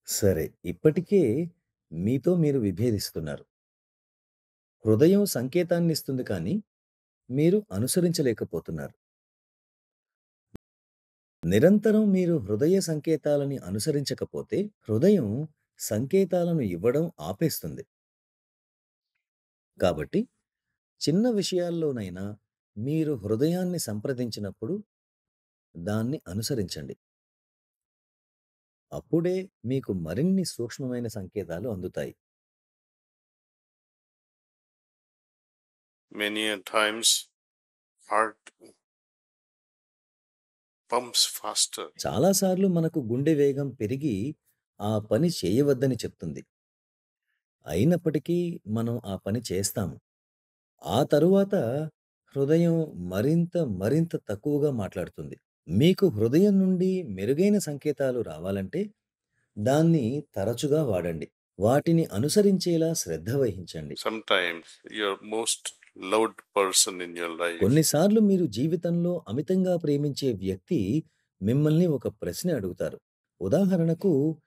సరే. ఇప్పటికే మీతో మీరు విభేదిస్తున్నారు. హృదయం సంకేతాన్నిస్తుంది కానీ, మీరు అనుసరించలేకపోతున్నారు. నిరంతరం మీరు హృదయ సంకేతాలని అనుసరించకపోతే, హృదయం సంకేతాలను ఇవ్వడం ఆపేస్తుంది. కాబట్టి, చిన్న విషయాల్లోనైనా మీరు హృదయాన్ని సంప్రదించినప్పుడు దాన్ని అనుసరించండి. అప్పుడే మీకు మరిన్ని సూక్ష్మమైన సంకేతాలు అందుతాయి. Many a times, heart pumps faster. చాలా సార్లు మనకు గుండె వేగం పెరిగి, ఆ పని చేయవద్దని చెప్తుంది. అయినప్పటికీ మనం ఆ పని చేస్తాము. ఆ తరువాత హృదయం మరింత, మరింత తక్కువగా మాట్లాడుతుంది. మీకు హృదయం నుండి మెరుగైన సంకేతాలు రావాలంటే దాన్ని తరచుగా వాడండి. వాటిని అనుసరించేలా శ్రద్ధ వహించండి. Sometimes, your most loved person in your life కొన్నిసార్లు మీరు జీవితంలో అమితంగా ప్రేమించే వ్యక్తి మిమ్మల్ని ఒక ప్రశ్న అడుగుతారు. ఉదాహరణకు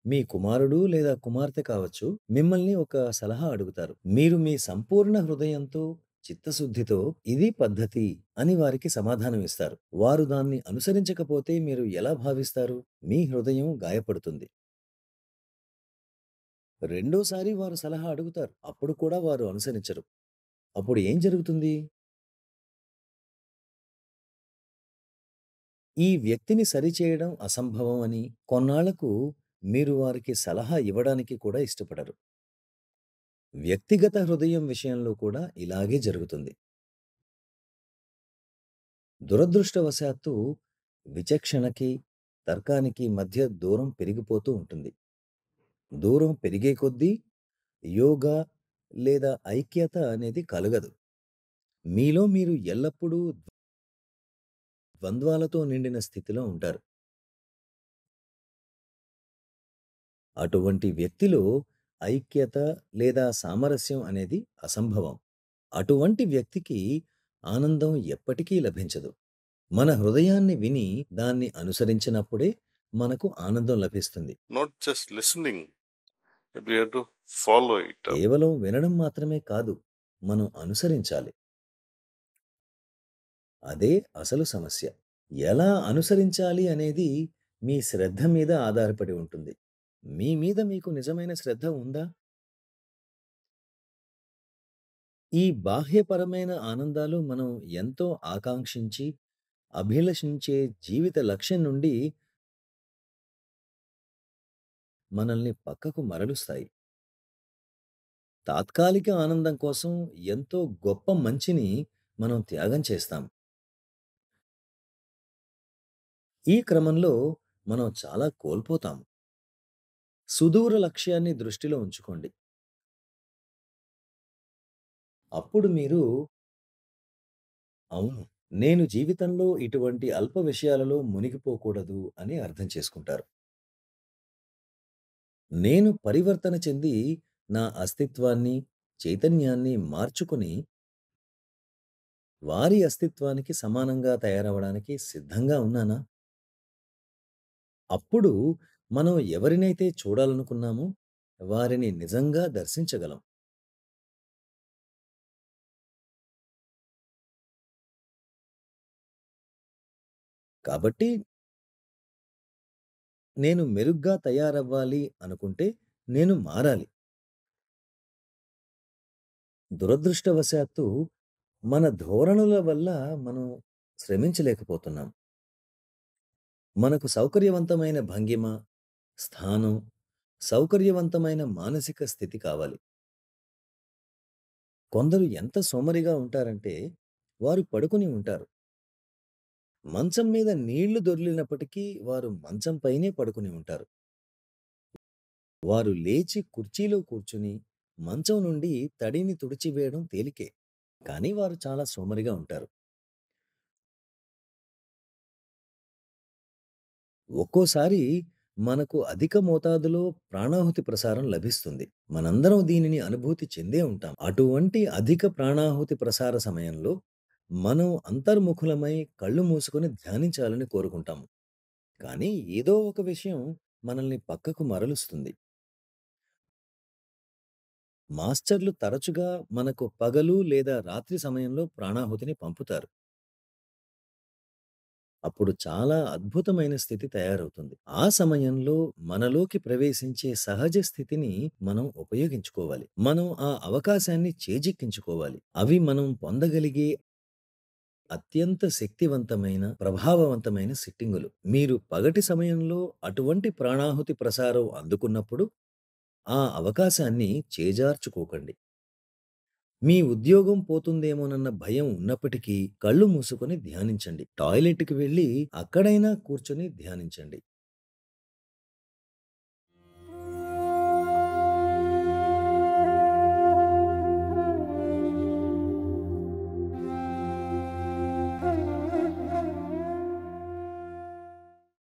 మీ కుమారుడు లేదా కుమార్తె కావచ్చు, మిమ్మల్ని ఒక సలహా అడుగుతారు. మీరు మీ సంపూర్ణ హృదయంతో, చిత్తశుద్ధితో ఇది పద్ధతి అని వారికి సమాధానం ఇస్తారు. వారు దాన్ని అనుసరించకపోతే మీరు ఎలా భావిస్తారు? మీ హృదయం గాయపడుతుంది. రెండోసారి వారు సలహా అడుగుతారు. అప్పుడు కూడా వారు అనుసరించరు. అప్పుడు ఏం జరుగుతుంది? ఈ వ్యక్తిని సరిచేయడం అసంభవం అని కొన్నాళ్లకు మీరు వారికి సలహా ఇవ్వడానికి కూడా ఇష్టపడరు. వ్యక్తిగత హృదయం విషయంలో కూడా ఇలాగే జరుగుతుంది. దురదృష్టవశాత్తు విచక్షణకి, తర్కానికి మధ్య దూరం పెరిగిపోతూ ఉంటుంది. దూరం పెరిగే కొద్దీ యోగా లేదా ఐక్యత అనేది కలగదు. మీలో మీరు ఎల్లప్పుడూ ద్వంద్వాలతో నిండిన స్థితిలో ఉంటారు. అటువంటి వ్యక్తిలో ఐక్యత లేదా సామరస్యం అనేది అసంభవం. అటువంటి వ్యక్తికి ఆనందం ఎప్పటికీ లభించదు. మన హృదయాన్ని విని దాన్ని అనుసరించినప్పుడే మనకు ఆనందం లభిస్తుంది. not just listening, but we have to follow it up. కేవలం వినడం మాత్రమే కాదు, మనం అనుసరించాలి. అదే అసలు సమస్య. ఎలా అనుసరించాలి అనేది మీ శ్రద్ధ మీద ఆధారపడి ఉంటుంది. మీ మీద మీకు నిజమైన శ్రద్ధ ఉందా? ఈ బాహ్యపరమైన ఆనందాలు మనం ఎంతో ఆకాంక్షించి, అభిలషించే జీవిత లక్ష్యం నుండి మనల్ని పక్కకు మరలుస్తాయి. తాత్కాలిక ఆనందం కోసం ఎంతో గొప్ప మంచిని మనం త్యాగం చేస్తాం. ఈ క్రమంలో మనం చాలా కోల్పోతాం. సుదూర లక్ష్యాన్ని దృష్టిలో ఉంచుకోండి. అప్పుడు మీరు అవును, నేను జీవితంలో ఇటువంటి అల్ప విషయాలలో మునిగిపోకూడదు అని అర్థం చేసుకుంటారు. నేను పరివర్తన చెంది నా అస్తిత్వాన్ని, చైతన్యాన్ని మార్చుకుని వారి అస్తిత్వానికి సమానంగా తయారవ్వడానికి సిద్ధంగా ఉన్నానా? అప్పుడు మనం ఎవరినైతే చూడాలనుకున్నామో వారిని నిజంగా దర్శించగలం. కాబట్టి నేను మెరుగ్గా తయారవ్వాలి అనుకుంటే నేను మారాలి. దురదృష్టవశాత్తు మన ధోరణుల వల్ల మనం శ్రమించలేకపోతున్నాం. మనకు సౌకర్యవంతమైన భంగిమ, స్థానం, సౌకర్యవంతమైన మానసిక స్థితి కావాలి. కొందరు ఎంత సోమరిగా ఉంటారంటే వారు పడుకుని ఉంటారు. మంచం మీద నీళ్లు దొర్లినప్పటికీ వారు మంచం పైనే పడుకుని ఉంటారు. వారు లేచి కుర్చీలో కూర్చుని మంచం నుండి తడిని తుడిచివేయడం తేలికే. కానీ వారు చాలా సోమరిగా ఉంటారు. ఒక్కోసారి మనకు అధిక మోతాదులో ప్రాణాహుతి ప్రసారం లభిస్తుంది. మనందరం దీనిని అనుభూతి చెందే ఉంటాం. అటువంటి అధిక ప్రాణాహుతి ప్రసార సమయంలో మనం అంతర్ముఖులమై కళ్ళు మూసుకొని ధ్యానించాలని కోరుకుంటాము. కానీ ఏదో ఒక విషయం మనల్ని పక్కకు మరలుస్తుంది. మాస్టర్లు తరచుగా మనకు పగలు లేదా రాత్రి సమయంలో ప్రాణాహుతిని పంపుతారు. అప్పుడు చాలా అద్భుతమైన స్థితి తయారవుతుంది. ఆ సమయంలో మనలోకి ప్రవేశించే సహజ స్థితిని మనం ఉపయోగించుకోవాలి. మనం ఆ అవకాశాన్ని చేజిక్కించుకోవాలి. అవి మనం పొందగలిగే అత్యంత శక్తివంతమైన, ప్రభావవంతమైన సిట్టింగులు. మీరు పగటి సమయంలో అటువంటి ప్రాణాహుతి ప్రసారం అందుకున్నప్పుడు ఆ అవకాశాన్ని చేజార్చుకోకండి. మీ ఉద్యోగం పోతుందేమోనన్న భయం ఉన్నప్పటికీ కళ్ళు మూసుకొని ధ్యానించండి. టాయిలెట్‌కి వెళ్లి అక్కడైనా కూర్చొని ధ్యానించండి.